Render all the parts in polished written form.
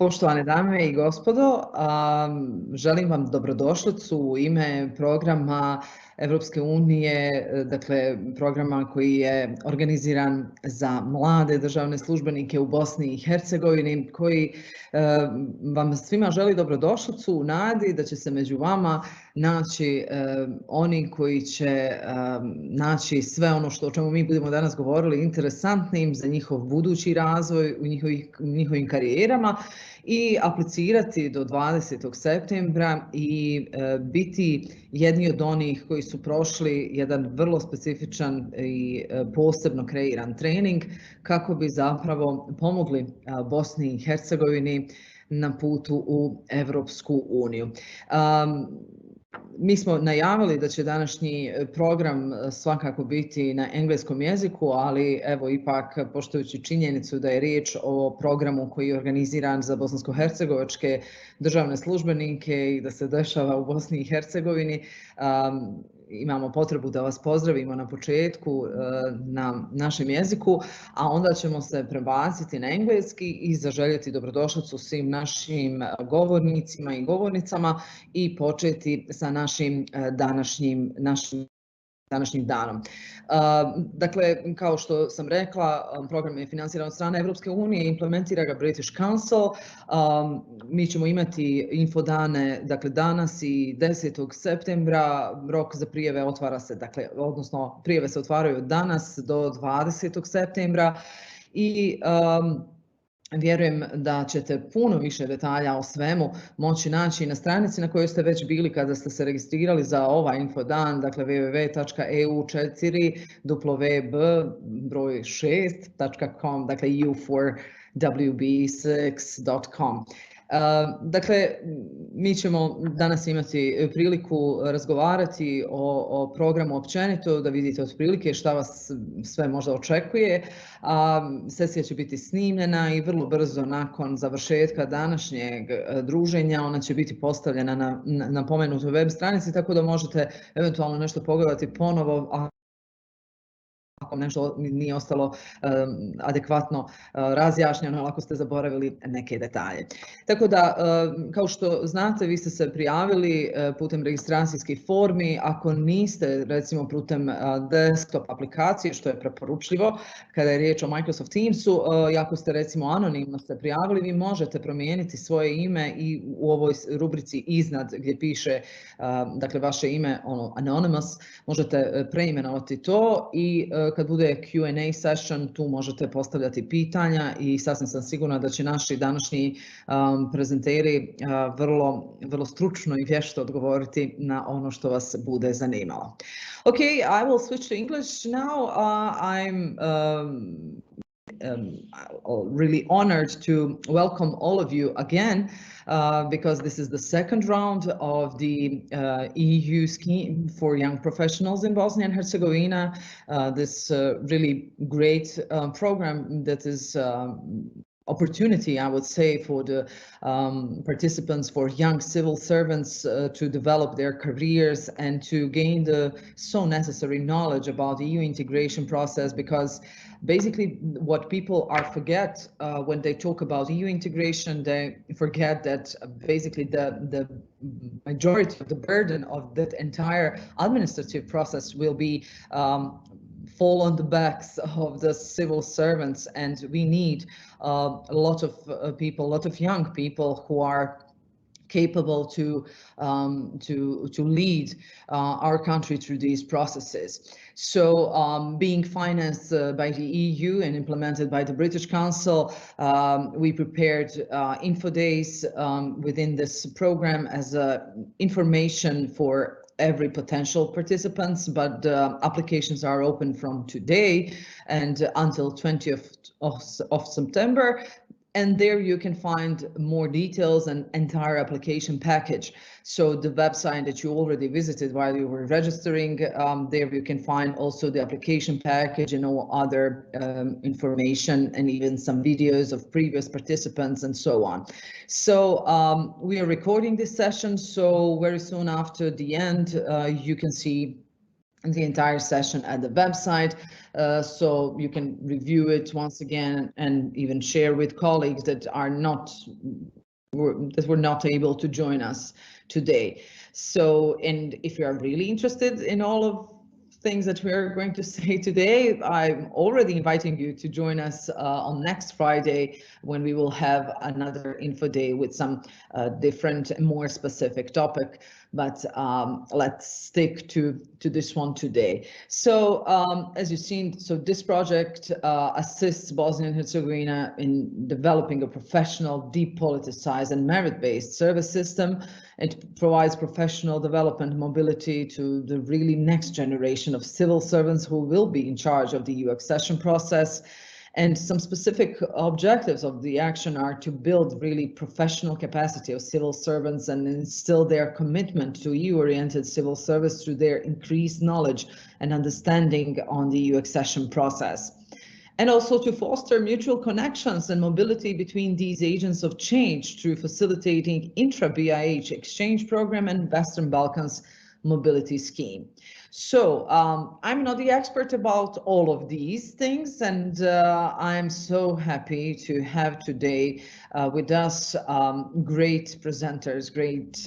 Poštovane dame i gospodo, želim vam dobrodošlicu u ime programa Evropske unije, dakle programa koji je organiziran za mlade državne službenike u Bosni i Hercegovini, koji vam svima želi dobrodošlicu u nadi da će se među vama naći oni koji će naći sve ono o čemu mi budemo danas govorili interesantnim za njihov budući razvoj u njihovim karijerama i aplicirati do 20. septembra i biti jedni od onih koji su prošli jedan vrlo specifičan i posebno kreiran trening kako bi zapravo pomogli Bosni i Hercegovini na putu u Evropsku uniju. Mi smo najavili da će današnji program svakako biti na engleskom jeziku, ali evo ipak poštujući činjenicu da je riječ o programu koji je organiziran za bosansko-hercegovačke državne službenike i da se dešava u Bosni i Hercegovini, imamo potrebu da vas pozdravimo na početku na našem jeziku, a onda ćemo se prebaciti na engleski i zaželjeti dobrodošlicu svim našim govornicima i govornicama i početi sa našim današnjim danom. Dakle, kao što sam rekla, program je financiran od strane Evropske unije, implementira ga British Council. Mi ćemo imati infodane, dakle, danas i 10. septembra. Rok za prijave otvara se, dakle, odnosno prijave se otvaraju danas do 20. septembra i vjerujem da ćete puno više detalja o svemu moći naći na stranici na kojoj ste već bili kada ste se registrirali za ovaj infodan, dakle www.eu4wb6.com, dakle EU4wb6.com. Dakle, mi ćemo danas imati priliku razgovarati o programu općenito, da vidite otprilike šta vas sve možda očekuje. Sesija će biti snimljena i vrlo brzo nakon završetka današnjeg druženja ona će biti postavljena na pomenutoj web stranici, tako da možete eventualno nešto pogledati ponovo ako nešto nije ostalo adekvatno razjašnjeno, ako ste zaboravili neke detalje. Tako da, kao što znate, vi ste se prijavili putem registracijskih formi. Ako niste, recimo, putem desktop aplikacije, što je preporučljivo kada je riječ o Microsoft Teamsu, i ako ste, recimo, anonimno se prijavili, vi možete promijeniti svoje ime i u ovoj rubrici iznad gdje piše, dakle, vaše ime, ono, anonymous, možete preimenovati to i kad bude Q&A session, tu možete postavljati pitanja i sasvim sam sigurna da će naši današnji prezenteri vrlo stručno i vješto odgovoriti na ono što vas bude zanimalo. Okay, I will switch to English now. I'm really honored to welcome all of you again because this is the second round of the EU scheme for young professionals in Bosnia and Herzegovina. This really great program that is opportunity, I would say, for the participants, for young civil servants to develop their careers and to gain the so necessary knowledge about the EU integration process, because basically what people forget when they talk about EU integration, they forget that basically the majority of the burden of that entire administrative process will be fall on the backs of the civil servants, and we need a lot of people, a lot of young people who are capable to lead our country through these processes. So being financed by the EU and implemented by the British Council, we prepared info days within this program as information for every potential participants, but applications are open from today and until 20th of September. And there you can find more details and entire application package. So the website that you already visited while you were registering, there you can find also the application package and all other information and even some videos of previous participants and so on. So we are recording this session, so very soon after the end, you can see the entire session at the website, so you can review it once again and even share with colleagues that were not able to join us today. So, and if you are really interested in all of things that we are going to say today, I'm already inviting you to join us on next Friday, when we will have another info day with some different, more specific topic. But let's stick to this one today. So as you've seen, so this project assists Bosnia and Herzegovina in developing a professional, depoliticized and merit-based service system. It provides professional development mobility to the really next generation of civil servants who will be in charge of the EU accession process. And some specific objectives of the action are to build really professional capacity of civil servants and instill their commitment to EU-oriented civil service through their increased knowledge and understanding on the EU accession process. And also to foster mutual connections and mobility between these agents of change through facilitating intra-BiH exchange program and Western Balkans mobility scheme. So I'm not the expert about all of these things, and I'm so happy to have today with us great presenters, great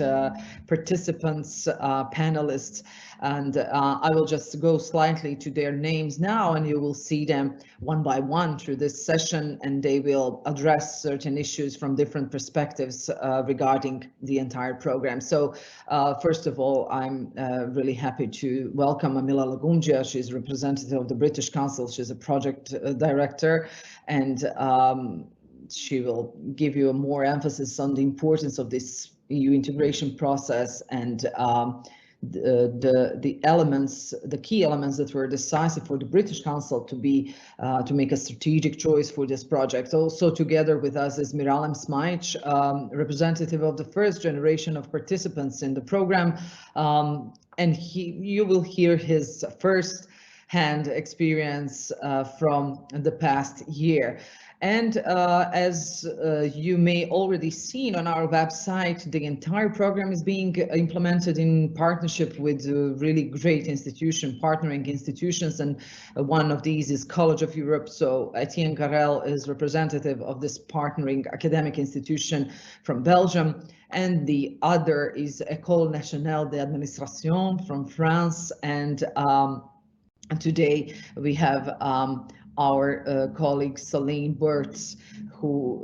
participants, panelists, and I will just go slightly to their names now, and you will see them one by one through this session, and they will address certain issues from different perspectives regarding the entire program. So first of all, I'm really happy to welcome Amila Lagumdžija. She's representative of the British Council. She's a project director, and she will give you a more emphasis on the importance of this EU integration process and the elements, the key elements that were decisive for the British Council to make a strategic choice for this project. Also together with us is Miralem Smajić, representative of the first generation of participants in the program, and you will hear his first-hand experience from the past year. And as you may already seen on our website, the entire program is being implemented in partnership with really great partnering institutions, and one of these is College of Europe. So Etienne Garel is representative of this partnering academic institution from Belgium, and the other is Ecole nationale d'administration from France. And today we have our colleague Solène Burtz, who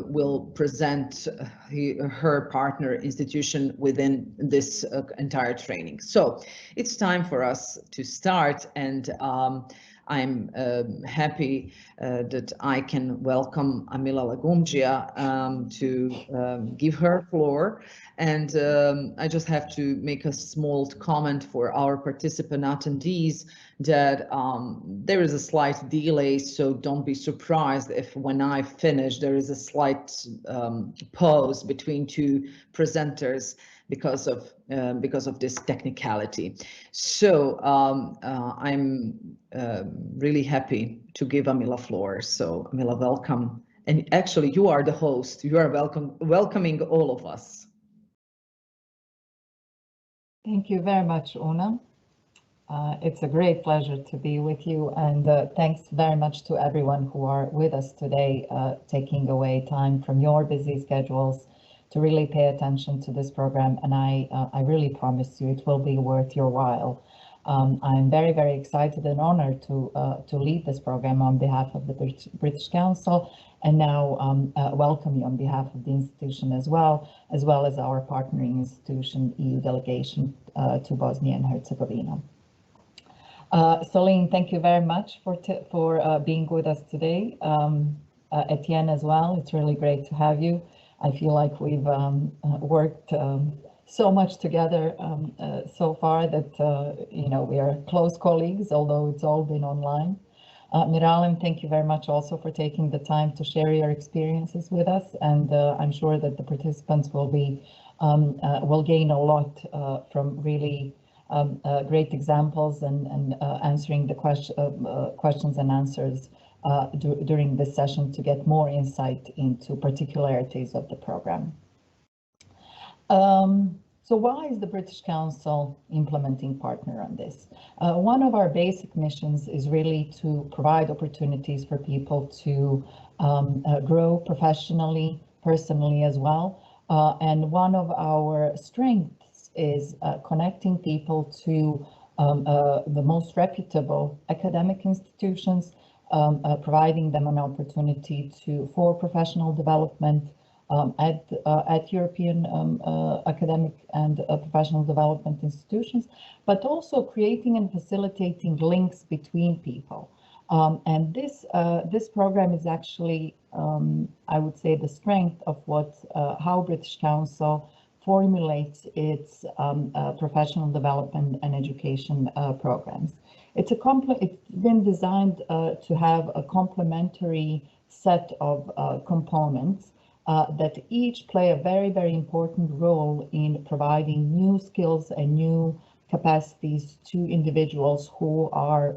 will present her partner institution within this entire training. So it's time for us to start, and I'm happy that I can welcome Amila Lagumdžija to give her floor. And I just have to make a small comment for our participant attendees that there is a slight delay, so don't be surprised if when I finish there is a slight pause between two presenters because of this technicality. So I'm really happy to give Amila floor. So Amila, welcome. And actually, you are the host. You are welcoming all of us. Thank you very much, Una. It's a great pleasure to be with you, and thanks very much to everyone who are with us today, taking away time from your busy schedules to really pay attention to this program, and I really promise you it will be worth your while. I'm very, very excited and honored to lead this program on behalf of the British Council, and now welcome you on behalf of the institution as well as our partnering institution, EU delegation to Bosnia and Herzegovina. Solène, thank you very much for being with us today. Etienne as well, it's really great to have you. I feel like we've worked so much together so far that we are close colleagues, although it's all been online. Miralem, thank you very much also for taking the time to share your experiences with us, and I'm sure that the participants will gain a lot from really great examples and answering the questions and answers during this session to get more insight into particularities of the program. So why is the British Council implementing partner on this? One of our basic missions is really to provide opportunities for people to grow professionally, personally as well. And one of our strengths is connecting people to the most reputable academic institutions, providing them an opportunity for professional development at European academic and professional development institutions, but also creating and facilitating links between people. And this program is actually, I would say, the strength of how British Council formulates its professional development and education programs. It's been designed to have a complementary set of components that each play a very, very important role in providing new skills and new capacities to individuals who are,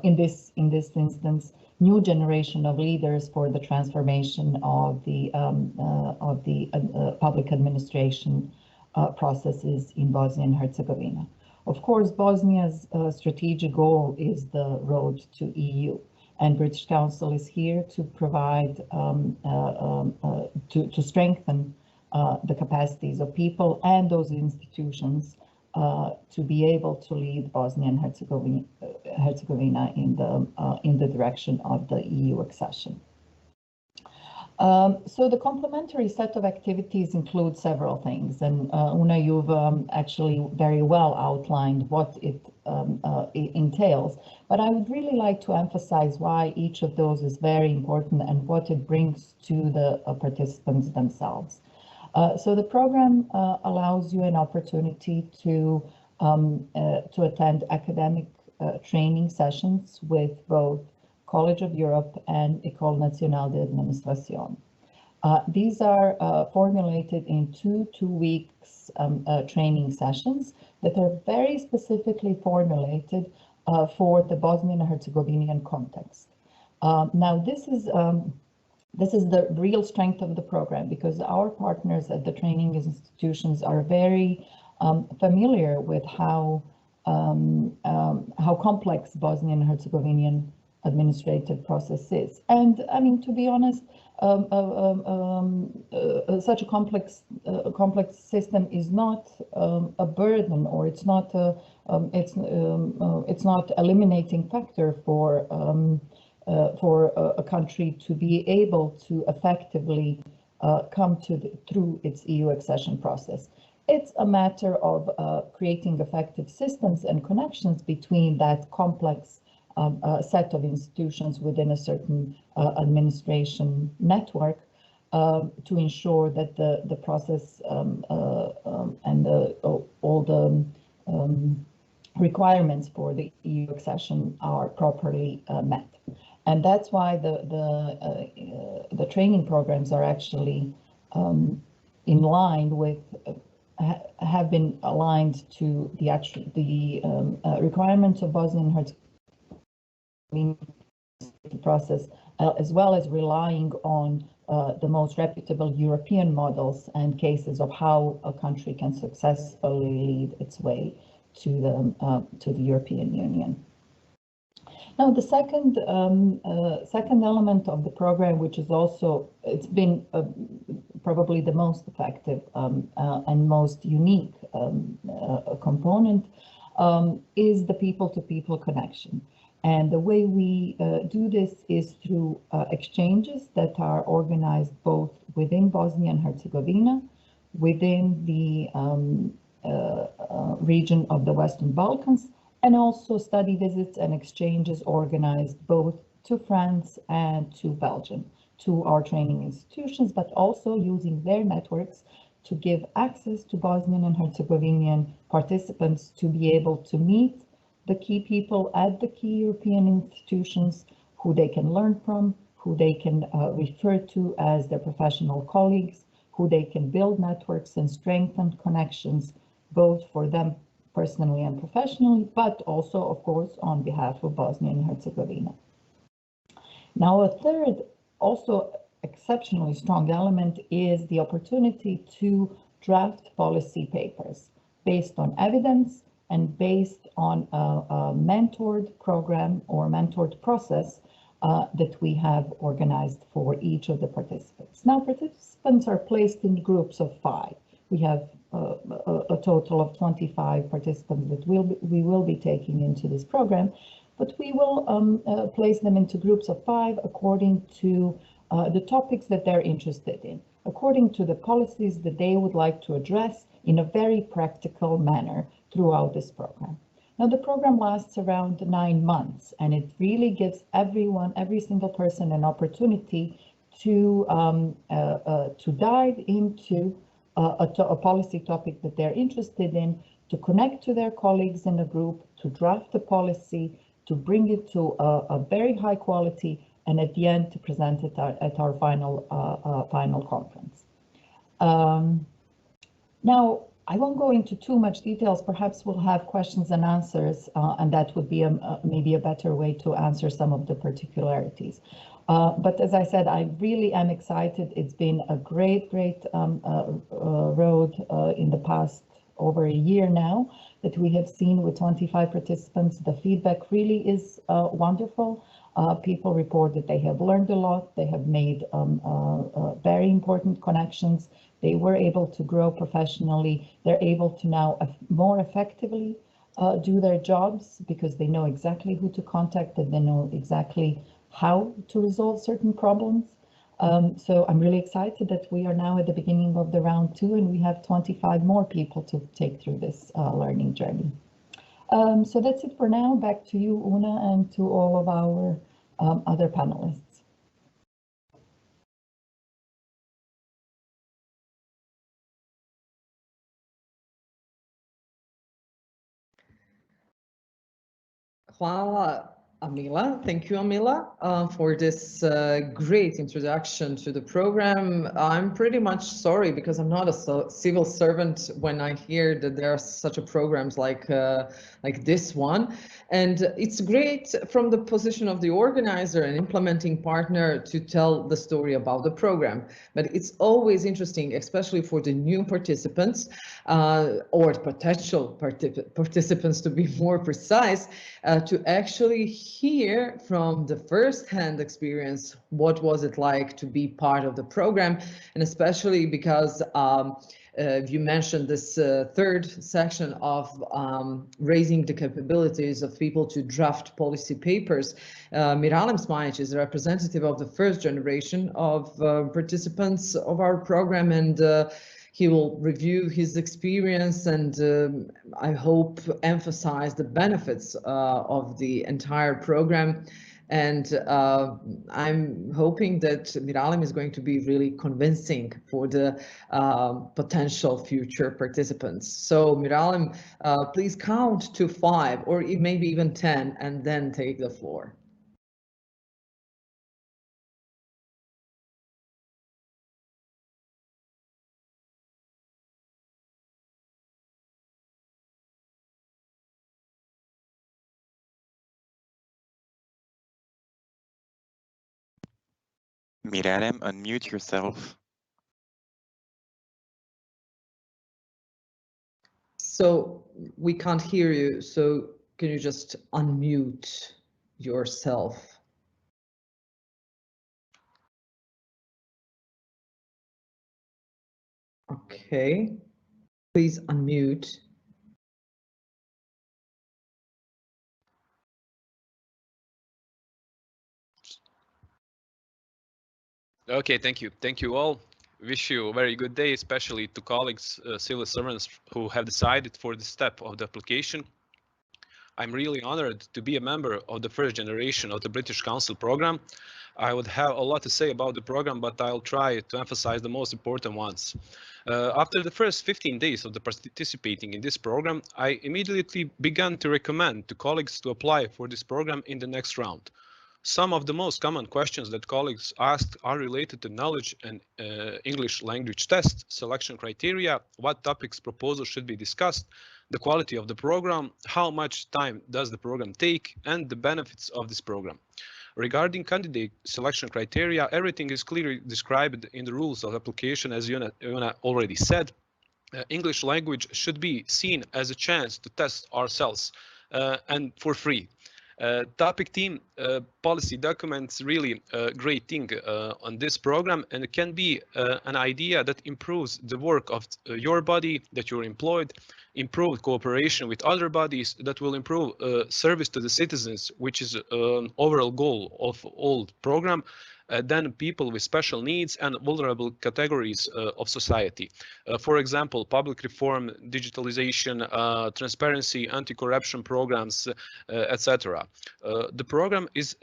in this instance, new generation of leaders for the transformation of the public administration processes in Bosnia and Herzegovina. Of course, Bosnia's strategic goal is the road to EU, and British Council is here to provide, to strengthen the capacities of people and those institutions to be able to lead Bosnia and Herzegovina in the direction of the EU accession. So the complementary set of activities include several things, and Una, you've actually very well outlined what it entails, but I would really like to emphasize why each of those is very important and what it brings to the participants themselves. So the program allows you an opportunity to attend academic training sessions with both College of Europe and Ecole nationale d'administration. These are formulated in two weeks training sessions that are very specifically formulated for the Bosnian and Herzegovinian context. Now, this is the real strength of the program, because our partners at the training institutions are very familiar with how complex Bosnian and Herzegovinian administrative process is. And I mean, to be honest, such a complex system is not a burden, or it's not eliminating factor for a country to be able to effectively come through its EU accession process. It's a matter of creating effective systems and connections between that complex set of institutions within a certain administration network to ensure that the process and all the requirements for the EU accession are properly met. And that's why the training programs are actually in line with, have been aligned to the requirements of Bosnia and Herzegovina process, as well as relying on the most reputable European models and cases of how a country can successfully lead its way to the European Union. Now, the second element of the program, which is also, it's been probably the most effective and most unique component, is the people-to-people connection. And the way we do this is through exchanges that are organized both within Bosnia and Herzegovina, within the region of the Western Balkans, and also study visits and exchanges organized both to France and to Belgium, to our training institutions, but also using their networks to give access to Bosnian and Herzegovinian participants to be able to meet the key people at the key European institutions who they can learn from, who they can refer to as their professional colleagues, who they can build networks and strengthen connections, both for them personally and professionally, but also, of course, on behalf of Bosnia and Herzegovina. Now, a third, also exceptionally strong element is the opportunity to draft policy papers based on evidence and based on a mentored program or mentored process that we have organized for each of the participants. Now, participants are placed in groups of 5. We have a total of 25 participants that we will be taking into this program, but we will place them into groups of 5 according to the topics that they're interested in, according to the policies that they would like to address in a very practical manner throughout this program. Now, the program lasts around 9 months, and it really gives every single person an opportunity to dive into a policy topic that they're interested in, to connect to their colleagues in the group, to draft a policy, to bring it to a very high quality, and at the end to present it at our final conference. Now, I won't go into too much details. Perhaps we'll have questions and answers, and that would be maybe a better way to answer some of the particularities. But as I said, I really am excited. It's been a great road in the past over a year now that we have seen with 25 participants. The feedback really is wonderful. People report that they have learned a lot. They have made very important connections. They were able to grow professionally. They're able to now more effectively do their jobs because they know exactly who to contact and they know exactly how to resolve certain problems. So I'm really excited that we are now at the beginning of the round 2 and we have 25 more people to take through this learning journey. So that's it for now. Back to you, Una, and to all of our other panelists. Hvala, Amila. Thank you, Amila, for this great introduction to the program. I'm pretty much sorry because I'm not a civil servant when I hear that there are such a programs like this one. And it's great from the position of the organizer and implementing partner to tell the story about the program. But it's always interesting, especially for the new participants or potential participants to be more precise, to actually hear from the first-hand experience what was it like to be part of the program, and especially because you mentioned this third section of raising the capabilities of people to draft policy papers. Miralem Smajić is a representative of the first generation of participants of our program, and he will review his experience and I hope emphasize the benefits of the entire program. And I'm hoping that Miralem is going to be really convincing for the potential future participants. So Miralem, please count to 5 or maybe even 10 and then take the floor. Miralem, unmute yourself. So we can't hear you, so can you just unmute yourself? Okay, please unmute. Okay, thank you. Thank you all. Wish you a very good day, especially to colleagues, civil servants who have decided for this step of the application. I'm really honored to be a member of the first generation of the British Council program. I would have a lot to say about the program, but I'll try to emphasize the most important ones. After the first 15 days of participating in this program, I immediately began to recommend to colleagues to apply for this program in the next round. Some of the most common questions that colleagues asked are related to knowledge and English language test, selection criteria, what topics proposals should be discussed, the quality of the program, how much time does the program take, and the benefits of this program. Regarding candidate selection criteria, everything is clearly described in the rules of application, as Yuna already said. English language should be seen as a chance to test ourselves and for free. Topic team policy documents really a great thing on this program, and it can be an idea that improves the work of your body that you're employed, improve cooperation with other bodies that will improve service to the citizens, which is an overall goal of all program. Then people with special needs and vulnerable categories of society. For example, public reform, digitalization, transparency, anti-corruption programs, etc. The program is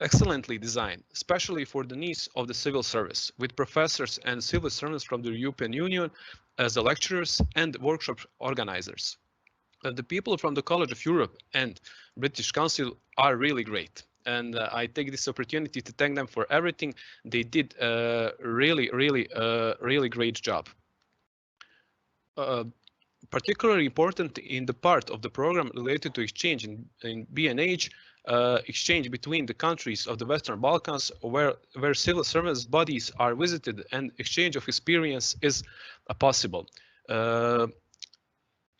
excellently designed, especially for the needs of the civil service, with professors and civil servants from the European Union as the lecturers and workshop organizers. The people from the College of Europe and British Council are really great. And I take this opportunity to thank them for everything. They did a really great job. Particularly important in the part of the program related to exchange in BiH, exchange between the countries of the Western Balkans, where civil service bodies are visited and exchange of experience is possible.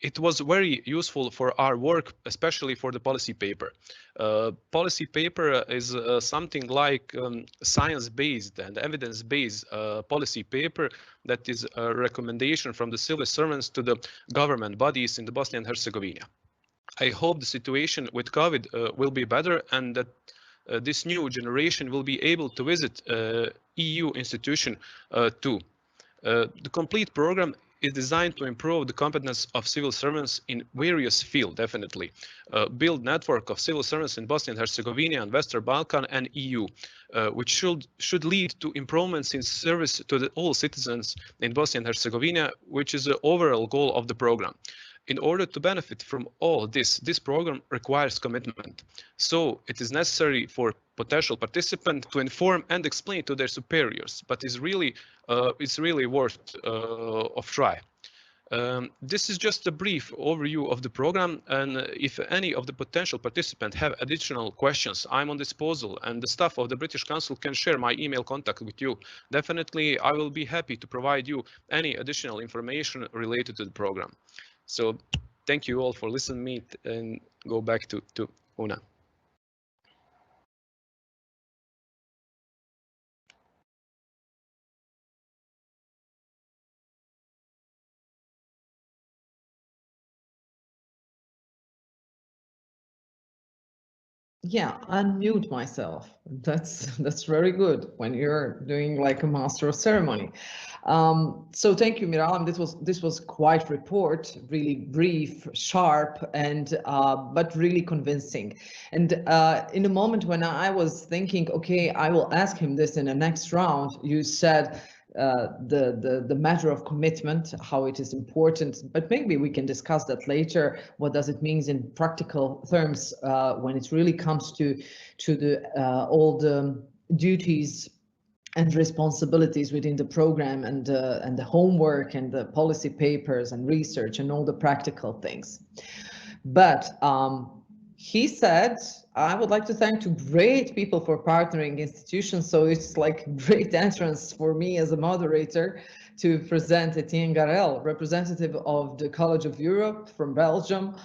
It was very useful for our work, especially for the policy paper. Policy paper is something like science-based and evidence-based policy paper that is a recommendation from the civil servants to the government bodies in the Bosnia and Herzegovina. I hope the situation with COVID will be better and that this new generation will be able to visit EU institution too. The complete program is designed to improve the competence of civil servants in various fields, definitely. Build network of civil servants in Bosnia and Herzegovina and Western Balkan and EU, which should lead to improvements in service to all citizens in Bosnia and Herzegovina, which is the overall goal of the program. In order to benefit from all this program requires commitment. So it is necessary for potential participants to inform and explain to their superiors, but it's really worth of try. This is just a brief overview of the program, and if any of the potential participants have additional questions, I'm on disposal, and the staff of the British Council can share my email contact with you. Definitely, I will be happy to provide you any additional information related to the program. So thank you all for listening to me, and go back to Una. Yeah, unmute myself. That's very good when you're doing like a master of ceremony. So thank you, Miralem. This was quite report, really brief, sharp, and but really convincing. And in a moment when I was thinking, okay, I will ask him this in the next round, you said the matter of commitment, how it is important, but maybe we can discuss that later. What does it mean in practical terms when it really comes to the all the duties and responsibilities within the program and the homework and the policy papers and research and all the practical things. But he said, I would like to thank two great people for partnering institutions. So it's like great entrance for me as a moderator to present Etienne Garel, representative of the College of Europe from Belgium,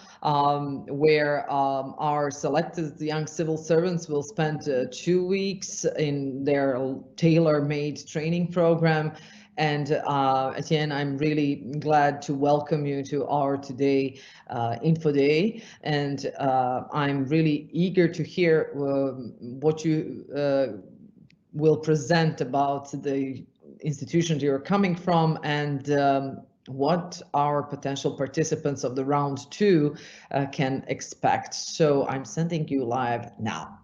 where our selected young civil servants will spend 2 weeks in their tailor-made training program. And Etienne, I'm really glad to welcome you to our today Info Day. And I'm really eager to hear what you will present about the institutions you're coming from and what our potential participants of the round 2 can expect. So I'm sending you live now.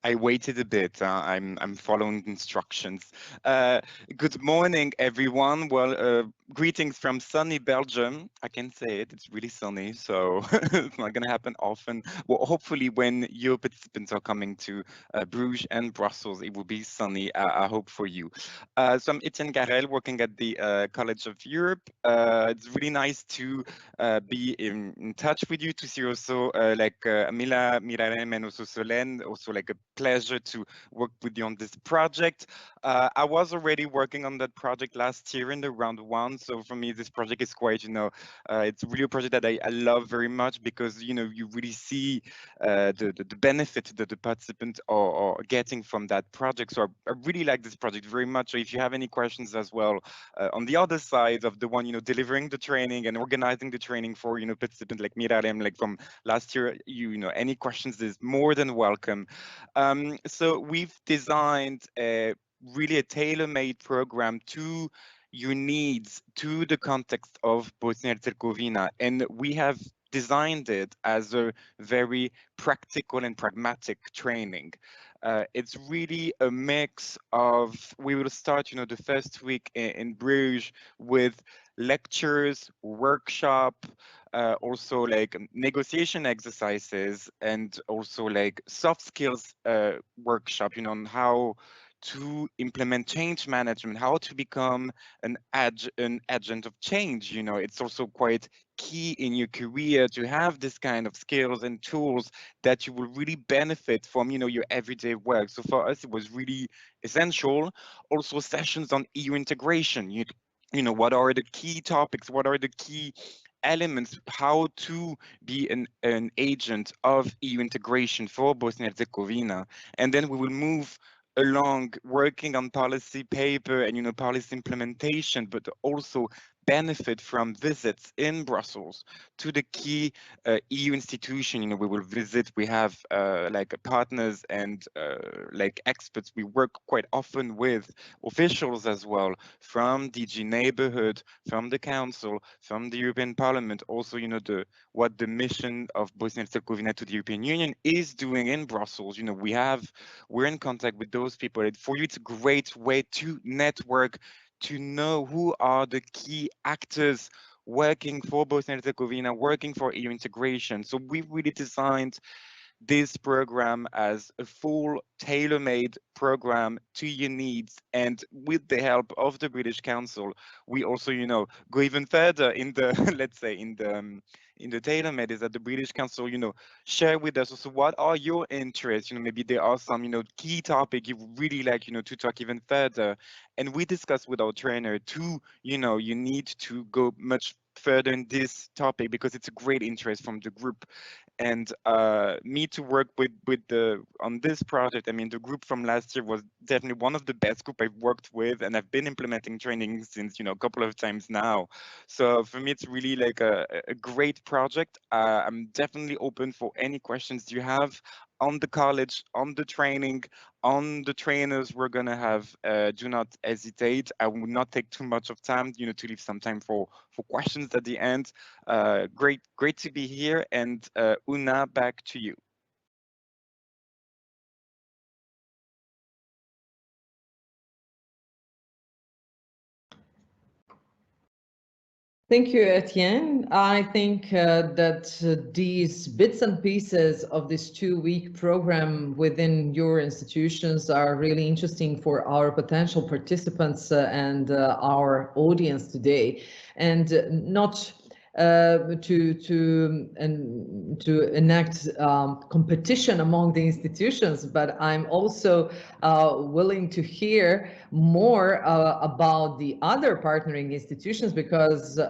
I waited a bit. I'm following instructions. Good morning, everyone. Well, greetings from sunny Belgium. I can say it. It's really sunny, so it's not going to happen often. Well, hopefully, when your participants are coming to Bruges and Brussels, it will be sunny. I hope for you. So I'm Etienne Garel, working at the College of Europe. It's really nice to be in touch with you, to see also like Amila, Miralem, and also Solène, also like a pleasure to work with you on this project. I was already working on that project last year in the round one. So for me, this project is quite, it's really a project that I love very much because, you really see the benefit that the participants are getting from that project. So I really like this project very much. So if you have any questions as well, on the other side of the one, delivering the training and organizing the training for, participants like Miralem, like from last year, any questions is more than welcome. So we've designed really a tailor-made program to your needs, to the context of Bosnia and Herzegovina, and we have designed it as a very practical and pragmatic training. It's really a mix of, we will start, the first week in Bruges with lectures, workshop, also like negotiation exercises, and also like soft skills workshop, on how to implement change management, how to become an agent of change. It's also quite key in your career to have this kind of skills and tools that you will really benefit from, your everyday work. So for us, it was really essential. Also sessions on EU integration, what are the key topics, what are the key elements, how to be an agent of EU integration for Bosnia and Herzegovina. And then we will move along working on policy paper and policy implementation, but also benefit from visits in Brussels to the key EU institution. We will visit, we have like partners and like experts. We work quite often with officials as well from DG Neighborhood, from the Council, from the European Parliament, also what the mission of Bosnia and Herzegovina to the European Union is doing in Brussels. We're in contact with those people. For you, it's a great way to network, to know who are the key actors working for Bosnia and Herzegovina, working for EU integration. So we really designed this program as a full tailor-made program to your needs, and with the help of the British Council, we also go even further in the let's say in the tailor-made, is that the British Council share with us also what are your interests. Maybe there are some key topic you really like to talk even further, and we discuss with our trainer too, you need to go much further in this topic because it's a great interest from the group. And me to work with on this project, I mean, the group from last year was definitely one of the best group I've worked with, and I've been implementing training since a couple of times now. So for me, it's really like a great project. I'm definitely open for any questions you have on the college, on the training, on the trainers we're gonna have. Do not hesitate. I will not take too much of time, to leave some time for questions at the end. Great to be here, and Una, back to you. Thank you, Etienne. I think that these bits and pieces of this 2-week program within your institutions are really interesting for our potential participants and our audience today, and not to enact competition among the institutions, but I'm also willing to hear more about the other partnering institutions, because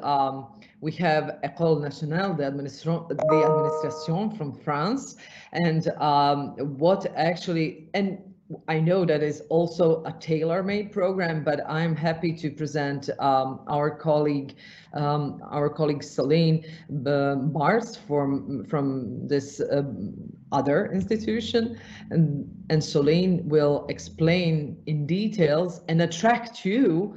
we have Ecole, nationale, the administration from France, and what actually, and I know that is also a tailor-made program, but I'm happy to present our colleague Solène Burtz from this other institution, and Solène will explain in details and attract you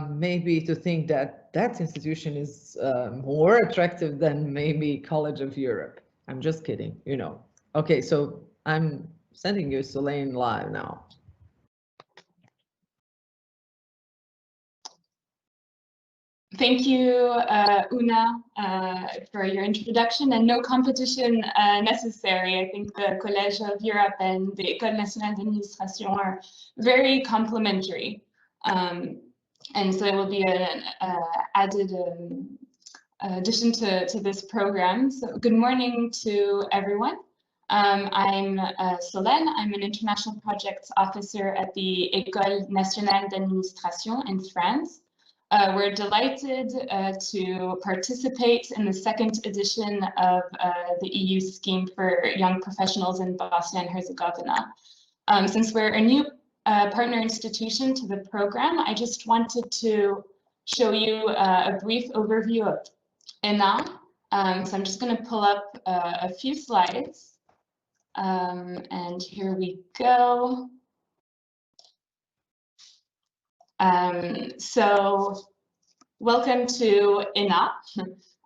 maybe to think that that institution is more attractive than maybe College of Europe. I'm just kidding, Okay, so I'm sending you Solène live now. Thank you, Una, for your introduction, and no competition necessary. I think the Collège of Europe and the École nationale d'administration are very complementary. And so it will be an added addition to this program. So good morning to everyone. I'm Solène. I'm an international projects officer at the Ecole nationale d'administration in France. We're delighted to participate in the second edition of the EU scheme for young professionals in Bosnia and Herzegovina. Since we're a new partner institution to the program, I just wanted to show you a brief overview of ENA. So I'm just going to pull up a few slides. And here we go. So welcome to ENA.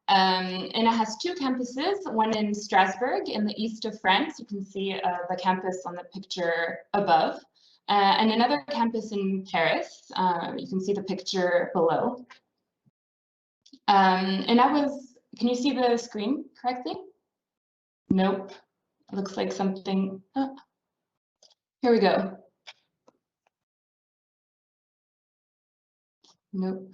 ENA has two campuses, one in Strasbourg in the east of France. You can see the campus on the picture above. And another campus in Paris. You can see the picture below. Can you see the screen correctly? Nope. It looks like something. Oh, here we go. Nope.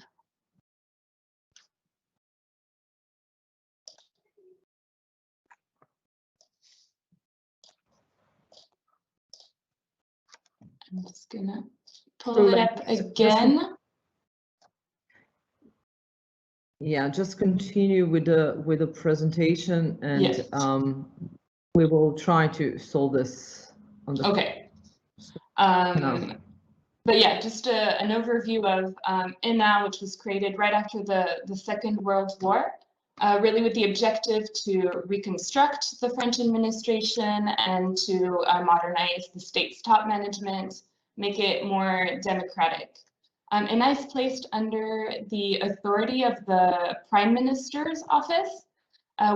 I'm just gonna pull it up again. Yeah, just continue with the presentation, and yes. We will try to solve this on the. Okay. But yeah, just an overview of ENA, which was created right after the Second World War, really with the objective to reconstruct the French administration and to modernize the state's top management, make it more democratic. ENA is placed under the authority of the Prime Minister's office,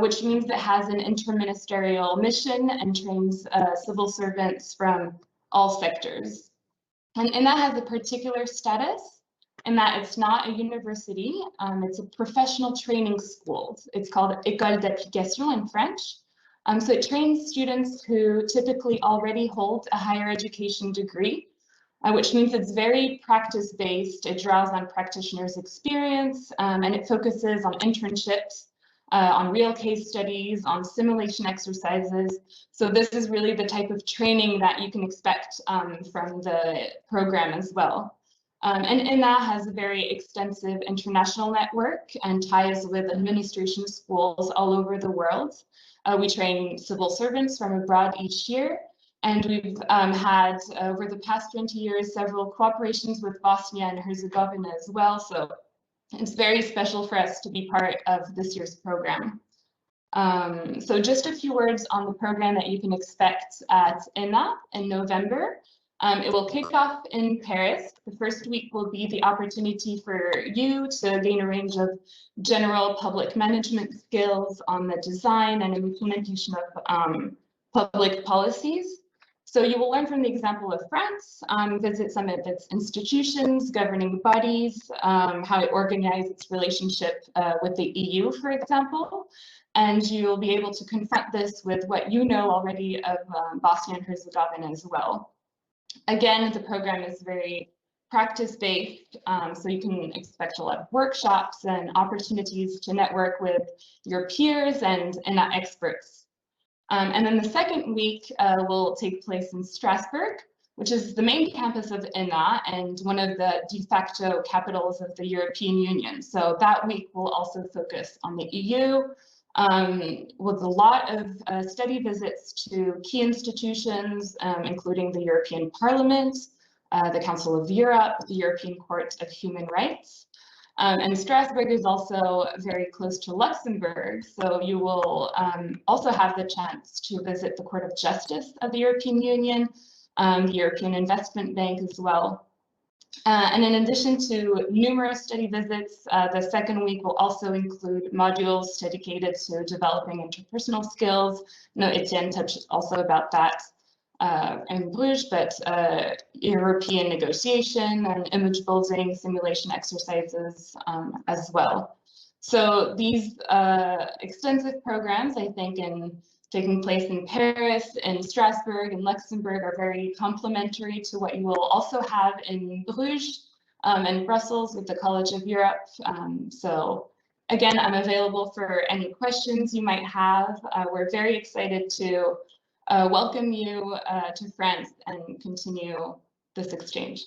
which means it has an interministerial mission and trains civil servants from all sectors. And that has a particular status in that it's not a university, it's a professional training school. It's called Ecole d'application in French. So it trains students who typically already hold a higher education degree, which means it's very practice-based. It draws on practitioners' experience, and it focuses on internships, on real case studies, on simulation exercises. So this is really the type of training that you can expect from the program as well. And ENA has a very extensive international network and ties with administration schools all over the world. We train civil servants from abroad each year. And we've had, over the past 20 years, several cooperations with Bosnia and Herzegovina as well. So it's very special for us to be part of this year's program. So just a few words on the program that you can expect at ENA in November. It will kick off in Paris. The first week will be the opportunity for you to gain a range of general public management skills on the design and implementation of public policies. So you will learn from the example of France, visit some of its institutions, governing bodies, how it organizes its relationship with the EU, for example. And you'll be able to confront this with what you know already of Bosnia and Herzegovina as well. Again, the program is very practice-based, so you can expect a lot of workshops and opportunities to network with your peers and experts. And then the second week will take place in Strasbourg, which is the main campus of ENA and one of the de facto capitals of the European Union. So that week will also focus on the EU, with a lot of study visits to key institutions, including the European Parliament, the Council of Europe, the European Court of Human Rights. And Strasbourg is also very close to Luxembourg, so you will also have the chance to visit the Court of Justice of the European Union, the European Investment Bank as well. And in addition to numerous study visits, the second week will also include modules dedicated to developing interpersonal skills. I know Etienne touched also about that in Bruges, but European negotiation and image building simulation exercises as well. So these extensive programs, I think, taking place in Paris, in Strasbourg, and Luxembourg are very complementary to what you will also have in Bruges and Brussels with the College of Europe. So again, I'm available for any questions you might have. We're very excited to welcome you to France and continue this exchange.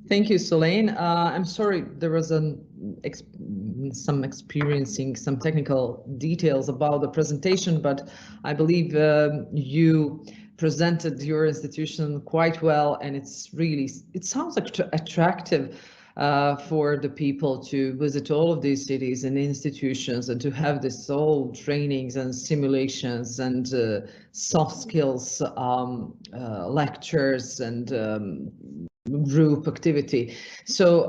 Thank you, Solène. I'm sorry, there was some experiencing some technical details about the presentation, but I believe you presented your institution quite well, and it sounds attractive for the people to visit all of these cities and institutions and to have this all trainings and simulations and soft skills lectures and group activity. So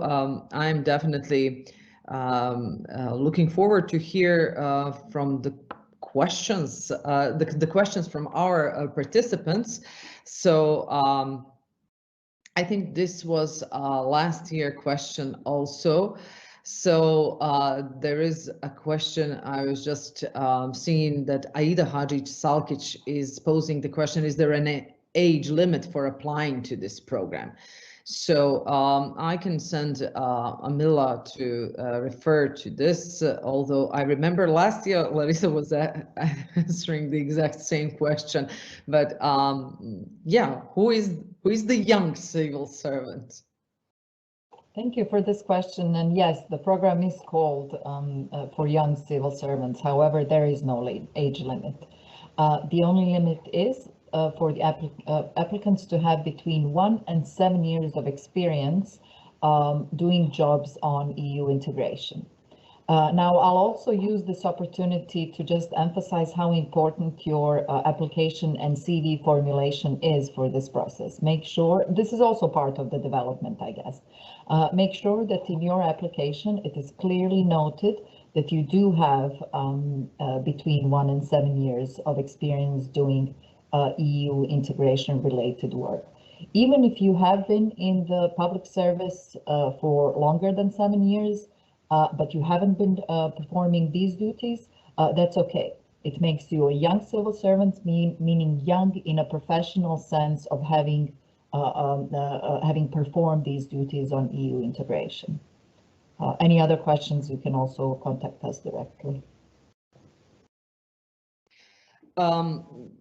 I'm definitely looking forward to hear from the questions, the questions from our participants. So I think this was last year question also. So there is a question. I was just seeing that Aida Hadžić-Salkić is posing the question, is there an age limit for applying to this program? So I can send Amila to refer to this, although I remember last year Larissa was answering the exact same question. But yeah, who is the young civil servant? Thank you for this question. And yes, the program is called for young civil servants. However, there is no age limit. The only limit is for the applicants to have between 1 and 7 years of experience doing jobs on EU integration. Now, I'll also use this opportunity to just emphasize how important your application and CV formulation is for this process. Make sure, this is also part of the development, I guess. Make sure that in your application, it is clearly noted that you do have between 1 and 7 years of experience doing EU integration related work. Even if you have been in the public service for longer than 7 years, but you haven't been performing these duties, that's okay. It makes you a young civil servant, meaning young in a professional sense of having performed these duties on EU integration. Any other questions, you can also contact us directly.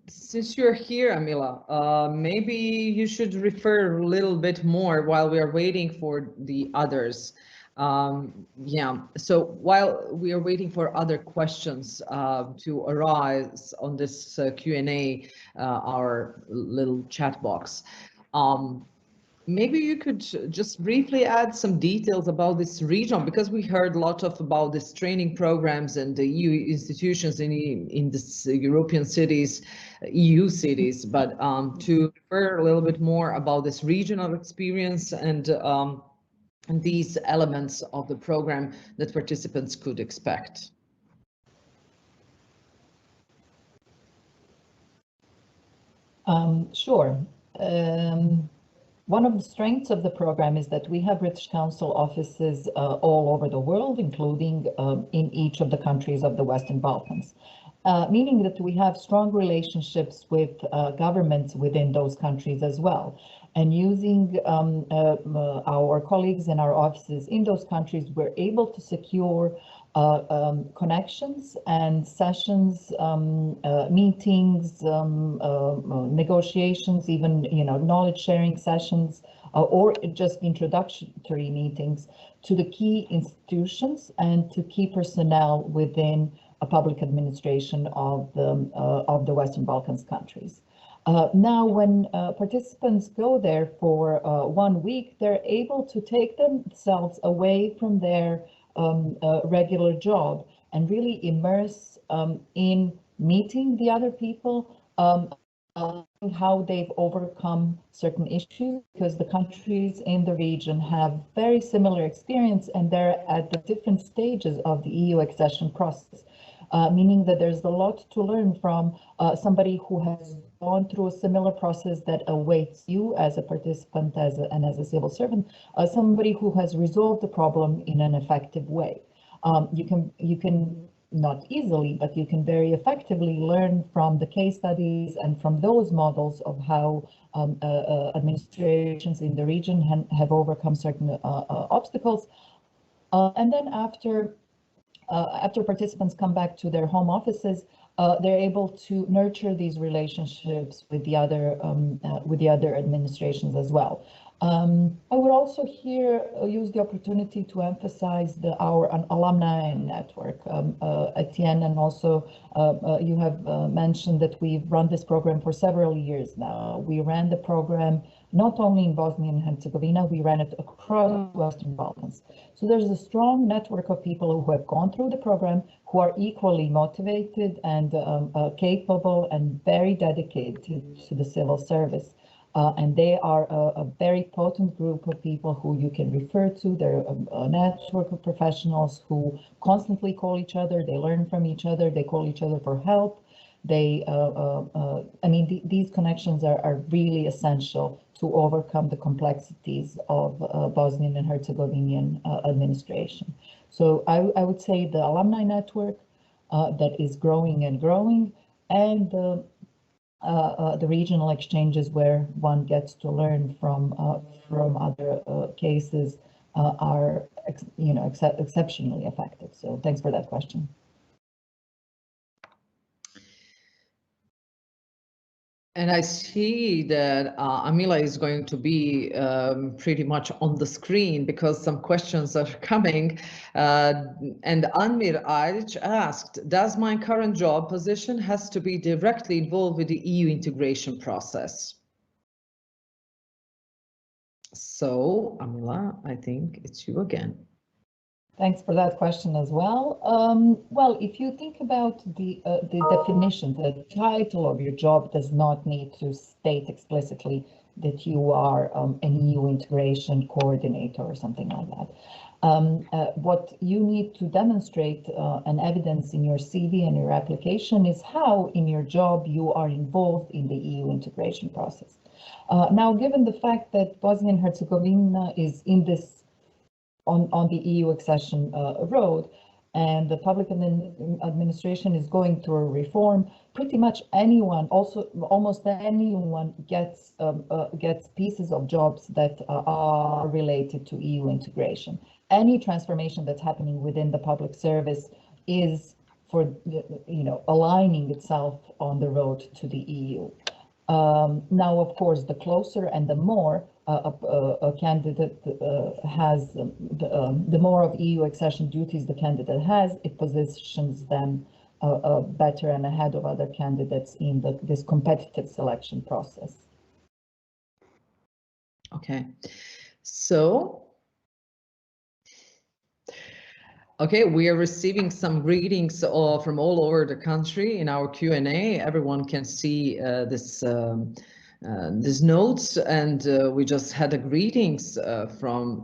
Since you're here, Amila, maybe you should refer a little bit more while we are waiting for the others. Yeah, so while we are waiting for other questions to arise on this Q&A, our little chat box, maybe you could just briefly add some details about this region, because we heard a lot about these training programs and the EU institutions in this European cities, EU cities, but to refer a little bit more about this regional experience and these elements of the program that participants could expect. Sure. One of the strengths of the program is that we have British Council offices all over the world, including in each of the countries of the Western Balkans, meaning that we have strong relationships with governments within those countries as well. And using our colleagues in our offices in those countries, we're able to secure connections and sessions, meetings, negotiations, even knowledge sharing sessions, or just introductory meetings to the key institutions and to key personnel within a public administration of the Western Balkans countries. Now, when participants go there for 1 week, they're able to take themselves away from their regular job and really immerse in meeting the other people, how they've overcome certain issues, because the countries in the region have very similar experience and they're at the different stages of the EU accession process. meaning that there's a lot to learn from somebody who has gone through a similar process that awaits you as a participant and as a civil servant, somebody who has resolved the problem in an effective way. You can not easily, but you can very effectively learn from the case studies and from those models of how administrations in the region have overcome certain obstacles. And then after participants come back to their home offices, they're able to nurture these relationships with the other administrations as well. I would also here use the opportunity to emphasize our alumni network. Etienne, and also you have mentioned that we've run this program for several years now. We ran the program not only in Bosnia and Herzegovina, we ran it across Western Balkans. So there's a strong network of people who have gone through the program, who are equally motivated and capable and very dedicated to the civil service. And they are a very potent group of people who you can refer to. They're a network of professionals who constantly call each other, they learn from each other, they call each other for help. They, I mean, these connections are really essential to overcome the complexities of Bosnian and Herzegovinian administration. So I would say the alumni network that is growing and growing, and the regional exchanges where one gets to learn from other cases are, you know, exceptionally effective. So thanks for that question. And I see that Amila is going to be pretty much on the screen because some questions are coming. And Miralem asked, does my current job position has to be directly involved with the EU integration process? So, Amila, I think it's you again. Thanks for that question as well. Well, if you think about the definition, the title of your job does not need to state explicitly that you are an EU integration coordinator or something like that. What you need to demonstrate and evidence in your CV and your application is how in your job you are involved in the EU integration process. Now, given the fact that Bosnia and Herzegovina is in this on the EU accession road, and the public administration is going through a reform, pretty much anyone, almost anyone gets pieces of jobs that are related to EU integration. Any transformation that's happening within the public service is for, you know, aligning itself on the road to the EU. Now, of course, the closer and the more a candidate has, the more of EU accession duties the candidate has, it positions them better and ahead of other candidates in this competitive selection process. Okay, so. Okay, we are receiving some greetings from all over the country in our Q&A. Everyone can see these notes, and we just had a greetings from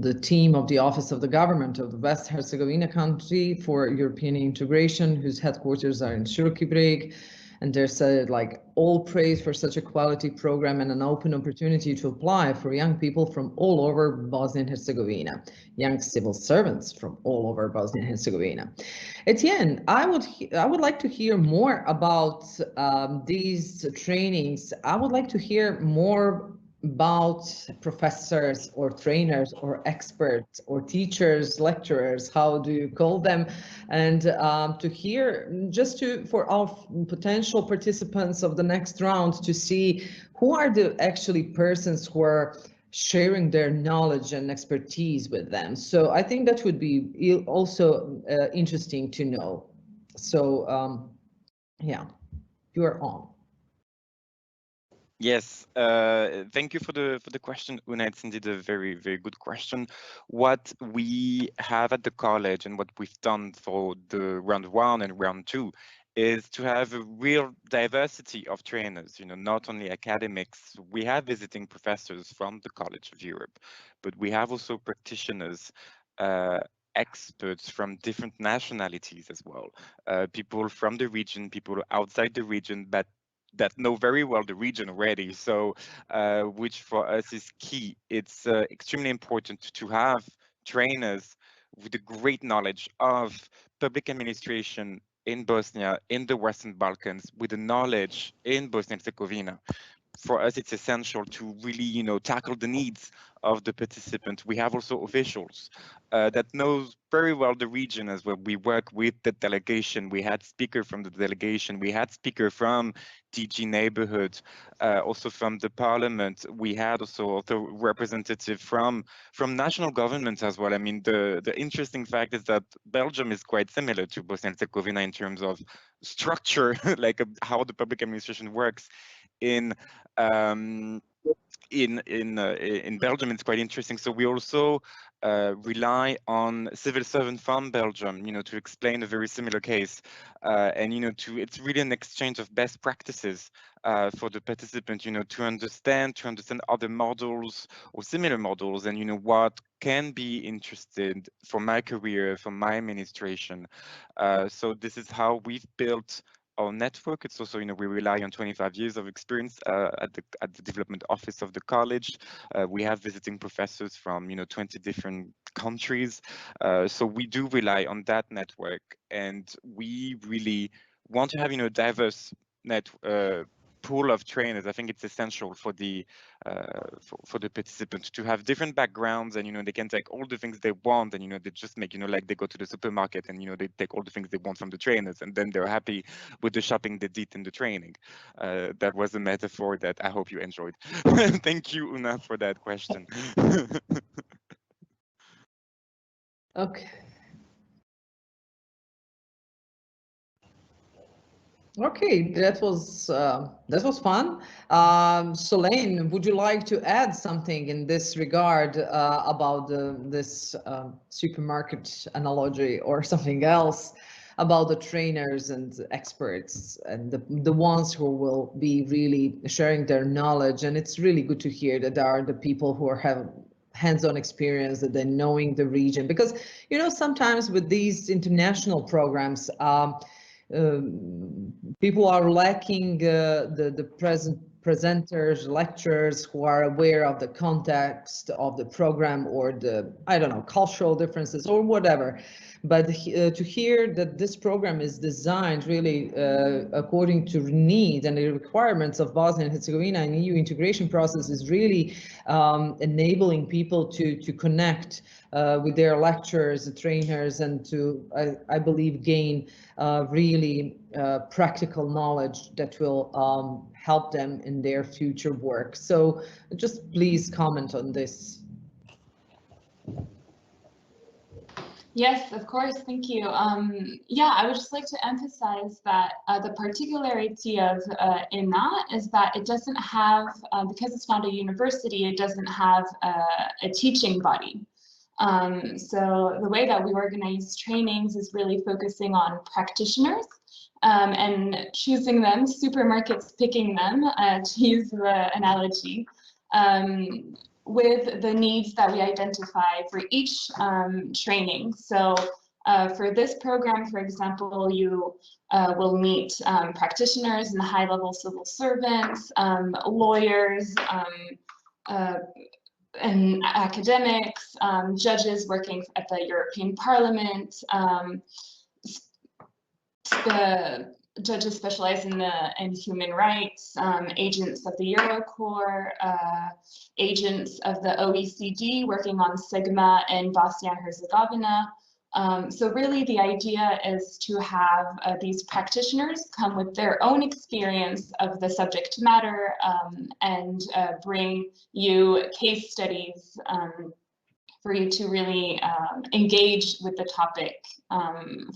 the team of the Office of the Government of the West Herzegovina country for European integration, whose headquarters are in Široki Brijeg. And they said, like, all praise for such a quality program and an open opportunity to apply for young people from all over Bosnia and Herzegovina, young civil servants from all over Bosnia and Herzegovina. Etienne, I would like to hear more about these trainings. I would like to hear more about professors or trainers or experts or teachers, lecturers, how do you call them? And to hear, just for our potential participants of the next round, to see who are the actually persons who are sharing their knowledge and expertise with them. So I think that would be also interesting to know. So yeah, you are on. Yes, thank you for the question, Una. It's indeed a very, very good question. What we have at the college and what we've done for the round 1 and round 2 is to have a real diversity of trainers, you know, not only academics. We have visiting professors from the College of Europe, but we have also practitioners experts from different nationalities as well, people from the region, people outside the region, but that know very well the region already. So which for us is key. It's extremely important to have trainers with a great knowledge of public administration in Bosnia, in the Western Balkans, with the knowledge in Bosnia and Herzegovina. For us, it's essential to really, tackle the needs of the participant. We have also officials that knows very well the region as well. We work with the delegation. We had speaker from the delegation. We had speaker from DG Neighborhood, also from the parliament. We had also representative from national governments as well. I mean, the interesting fact is that Belgium is quite similar to Bosnia and Herzegovina in terms of structure, like how the public administration works. In Belgium, it's quite interesting. So we also rely on civil servant from Belgium, to explain a very similar case, and it's really an exchange of best practices for the participant, to understand other models or similar models, and what can be interested for my career, for my administration. So this is how we've built our network. It's also, we rely on 25 years of experience at the development office of the college. We have visiting professors from, 20 different countries. So we do rely on that network, and we really want to have, a diverse pool of trainers. I think it's essential for the participants to have different backgrounds, and they can take all the things they want, and they just make like they go to the supermarket and they take all the things they want from the trainers, and then they're happy with the shopping they did in the training. That was a metaphor that I hope you enjoyed. Thank you, Una, for that question. Okay. Okay, that was fun. Solène, would you like to add something in this regard about this supermarket analogy, or something else about the trainers and experts and the ones who will be really sharing their knowledge? And it's really good to hear that there are the people who have hands-on experience, that they're knowing the region, because sometimes with these international programs, people are lacking the presenters, lecturers who are aware of the context of the program, or the, I don't know, cultural differences or whatever. But to hear that this program is designed really according to need and the requirements of Bosnia and Herzegovina and EU integration process is really enabling people to connect with their lecturers, trainers, and to, I believe, gain really practical knowledge that will help them in their future work. So just please comment on this. Yes, of course. Thank you. Yeah, I would just like to emphasize that the particularity of ENA is that it doesn't have, because it's not a university, it doesn't have a teaching body. So the way that we organize trainings is really focusing on practitioners and choosing them, supermarkets picking them, to use the analogy, with the needs that we identify for each training. So for this program, for example, you will meet practitioners and high-level civil servants, lawyers, and academics, judges working at the European Parliament, the judges specialize in human rights, agents of the Ecole, agents of the OECD working on Sigma in Bosnia and Herzegovina. So really the idea is to have these practitioners come with their own experience of the subject matter and bring you case studies for you to really engage with the topic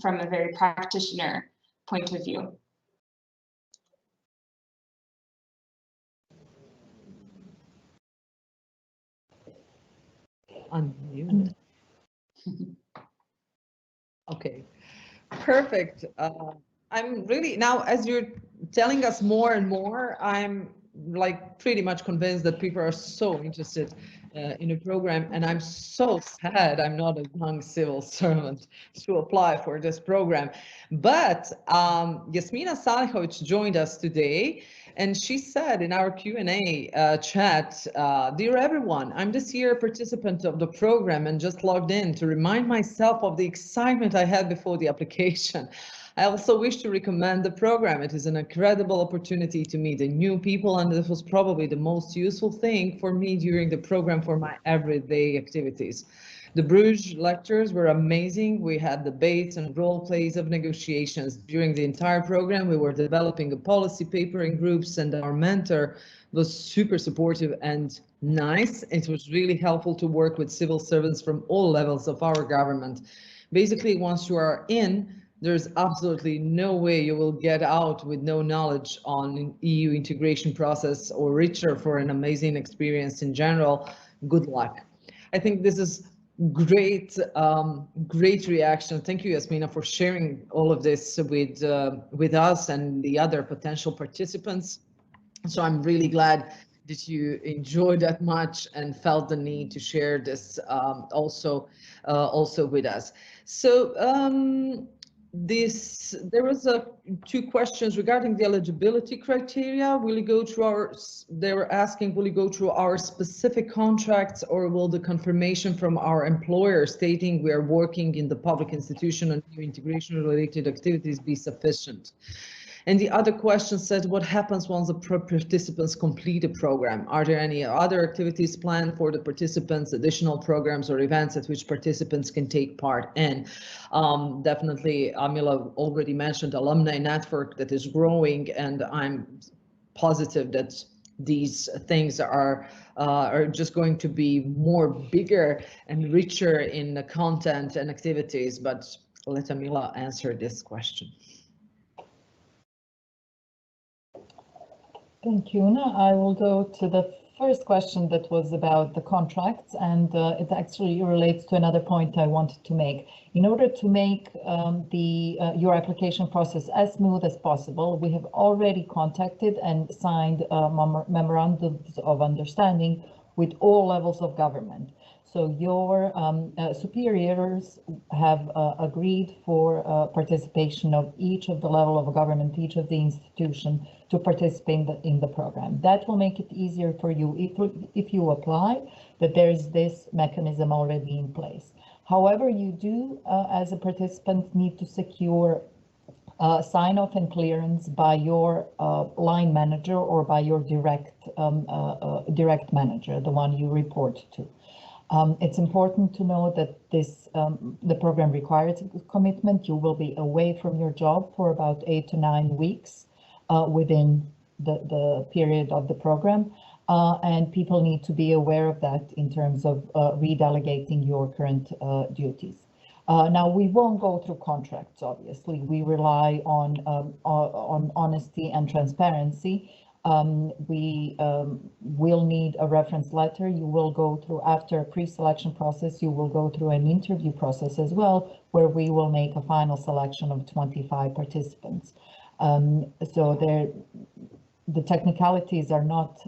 from a very practitioner point of view. Unmuted. Okay, perfect. I'm really, now as you're telling us more and more, I'm like pretty much convinced that people are so interested in a program, and I'm so sad I'm not a young civil servant to apply for this program. But Yasmina Salihovic joined us today, and she said in our Q&A chat, dear everyone, I'm this year a participant of the program and just logged in to remind myself of the excitement I had before the application. I also wish to recommend the program. It is an incredible opportunity to meet new people, and this was probably the most useful thing for me during the program for my everyday activities. The Bruges lectures were amazing. We had debates and role plays of negotiations. During the entire program, we were developing a policy paper in groups, and our mentor was super supportive and nice. It was really helpful to work with civil servants from all levels of our government. Basically, once you are in, there's absolutely no way you will get out with no knowledge on EU integration process or richer for an amazing experience in general. Good luck. I think this is great, great reaction. Thank you, Yasmina, for sharing all of this with us and the other potential participants. So I'm really glad that you enjoyed that much and felt the need to share this also with us. So there was two questions regarding the eligibility criteria. Will you go through they were asking, will you go through our specific contracts, or will the confirmation from our employer stating we are working in the public institution on new integration related activities be sufficient? And the other question said, what happens once the participants complete a program? Are there any other activities planned for the participants, additional programs or events at which participants can take part in? Definitely, Amila already mentioned alumni network that is growing, and I'm positive that these things are just going to be more bigger and richer in the content and activities. But let Amila answer this question. Thank you, Una. I will go to the first question that was about the contracts, and it actually relates to another point I wanted to make. In order to make your application process as smooth as possible, we have already contacted and signed memorandums of understanding with all levels of government. So your superiors have agreed for participation of each of the level of government, each of the institution to participate in the program. That will make it easier for you if you apply, that there is this mechanism already in place. However, you do, as a participant, need to secure sign-off and clearance by your line manager or by your direct manager, the one you report to. It's important to know that the program requires a commitment. You will be away from your job for about 8 to 9 weeks within the period of the program, and people need to be aware of that in terms of redelegating your current duties. Now, we won't go through contracts, obviously. We rely on honesty and transparency. We will need a reference letter. You will go through, after a pre-selection process, you will go through an interview process as well, where we will make a final selection of 25 participants. So the technicalities are not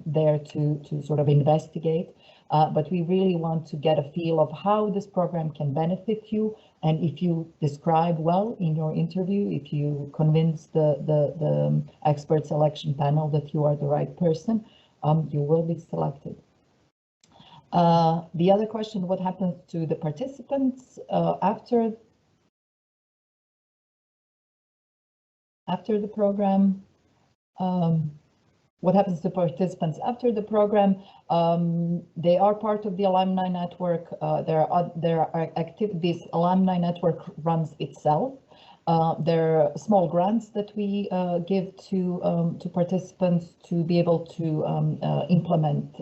there to sort of investigate, but we really want to get a feel of how this program can benefit you. And if you describe well in your interview, if you convince the expert selection panel that you are the right person, you will be selected. The other question, what happens to the participants after the program? What happens to participants after the program? They are part of the alumni network. There are activities. Alumni network runs itself. There are small grants that we give to participants to be able to implement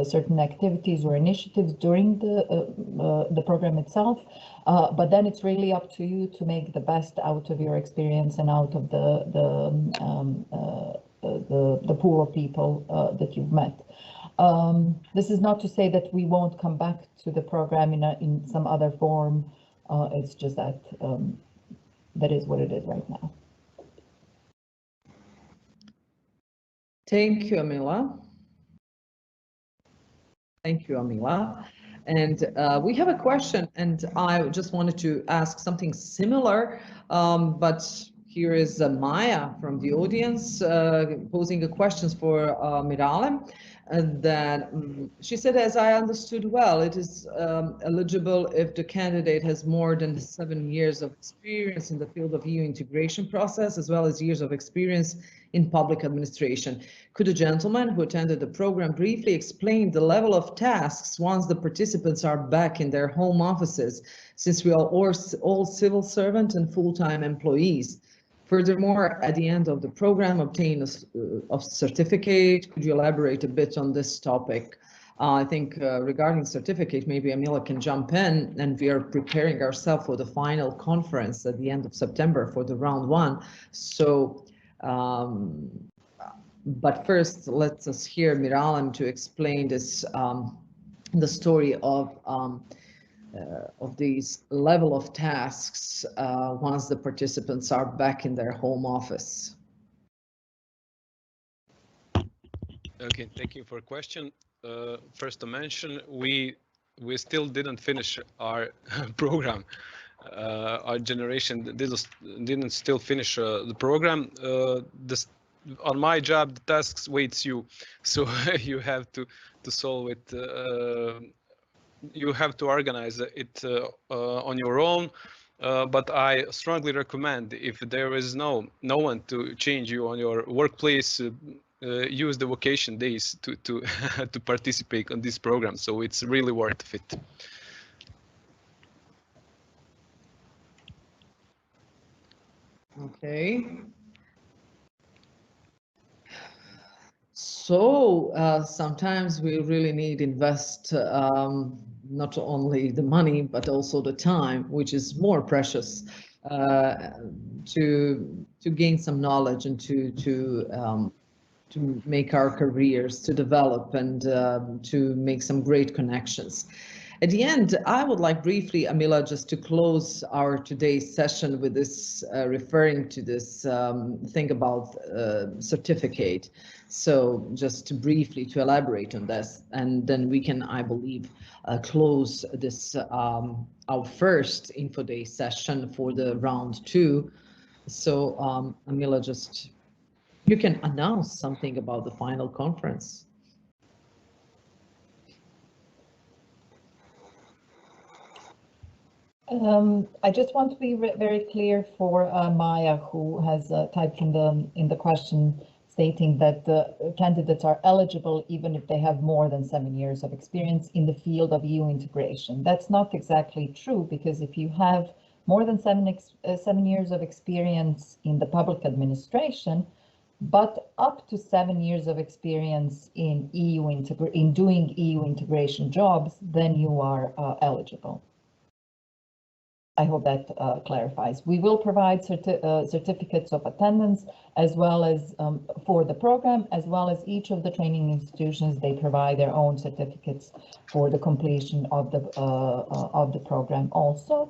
certain activities or initiatives during the program itself. But then it's really up to you to make the best out of your experience and out of the pool of people that you've met. This is not to say that we won't come back to the program in some other form. It's just that that is what it is right now. Thank you, Amila. Thank you, Amila. And we have a question, and I just wanted to ask something similar, but here is Maya from the audience posing a question for Miralem. And then she said, as I understood well, it is eligible if the candidate has more than 7 years of experience in the field of EU integration process, as well as years of experience in public administration. Could a gentleman who attended the program briefly explain the level of tasks once the participants are back in their home offices, since we are all civil servant and full-time employees? Furthermore, at the end of the program, obtain a certificate. Could you elaborate a bit on this topic? I think regarding certificate, maybe Amila can jump in, and we are preparing ourselves for the final conference at the end of September for the round 1. So, but first, let us hear Miralem to explain this, the story of these level of tasks once the participants are back in their home office. Okay, thank you for the question. First to mention, we still didn't finish our program. Our generation didn't still finish the program. On my job, the tasks waits you, so you have to solve it. You have to organize it on your own. But I strongly recommend, if there is no one to change you on your workplace, use the vacation days to to participate on this program. So it's really worth it. Okay. So sometimes we really need invest not only the money, but also the time, which is more precious, to gain some knowledge and to make our careers, to develop and to make some great connections. At the end, I would like briefly, Amila, just to close our today's session with this, referring to this thing about certificate. So just to briefly to elaborate on this, and then we can, I believe, close this our first Info Day session for the round 2. So Amila, just you can announce something about the final conference. I just want to be very clear for Maya, who has typed in the question stating that the candidates are eligible even if they have more than 7 years of experience in the field of EU integration. That's not exactly true, because if you have more than 7 years of experience in the public administration, but up to 7 years of experience in doing EU integration jobs, then you are eligible. I hope that clarifies. We will provide certificates of attendance, as well as for the program, as well as each of the training institutions. They provide their own certificates for the completion of the program also.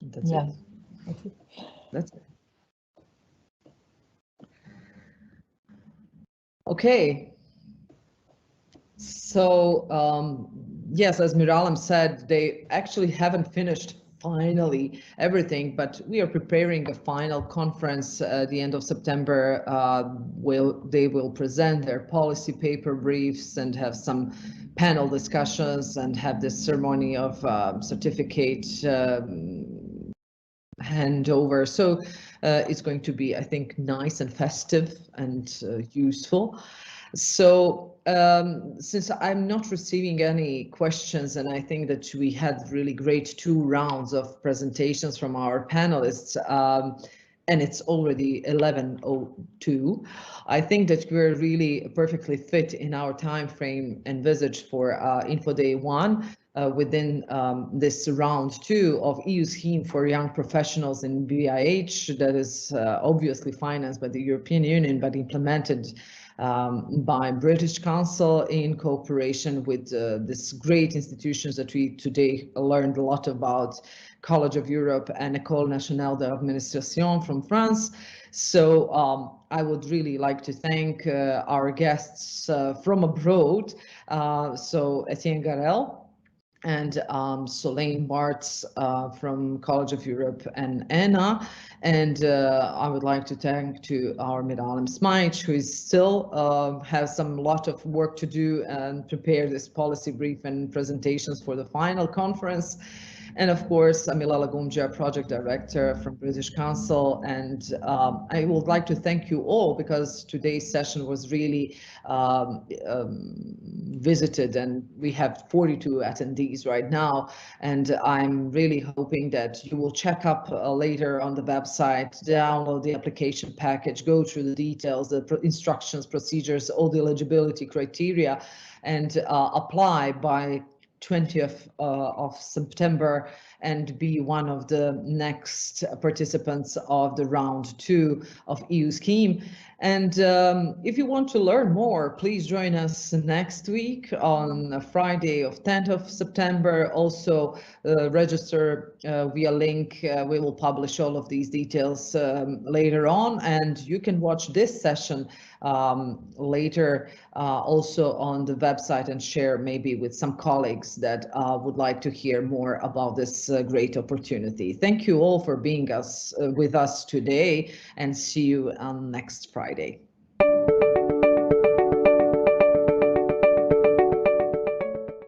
That's yeah, it. that's it. That's it. Okay. So yes, as Miralem said, they actually haven't finished finally everything, but we are preparing a final conference at the end of September. They will present their policy paper briefs and have some panel discussions and have this ceremony of certificate handover. So it's going to be, I think, nice and festive and useful. So since I'm not receiving any questions, and I think that we had really great 2 rounds of presentations from our panelists, and it's already 11:02, I think that we're really perfectly fit in our time frame envisaged for Info Day 1. within this round 2 of EU scheme for young professionals in BiH that is obviously financed by the European Union but implemented by British Council in cooperation with these great institutions that we today learned a lot about, College of Europe and Ecole nationale d'administration from France. So I would really like to thank our guests from abroad. So Etienne Garel and Solène Burtz from College of Europe and ENA. And I would like to thank to our Miralem Smajić, who is still has some lot of work to do and prepare this policy brief and presentations for the final conference. And of course, Amila Lagumdžija, Project Director from British Council. And I would like to thank you all because today's session was really visited and we have 42 attendees right now. And I'm really hoping that you will check up later on the website, download the application package, go through the details, the instructions, procedures, all the eligibility criteria, and apply by 20th of September and be one of the next participants of the round 2 of EU scheme. And if you want to learn more, please join us next week on Friday of 10th of September. Also register via link. We will publish all of these details later on, and you can watch this session later also on the website and share maybe with some colleagues that would like to hear more about this great opportunity. Thank you all for being with us today, and see you on next Friday.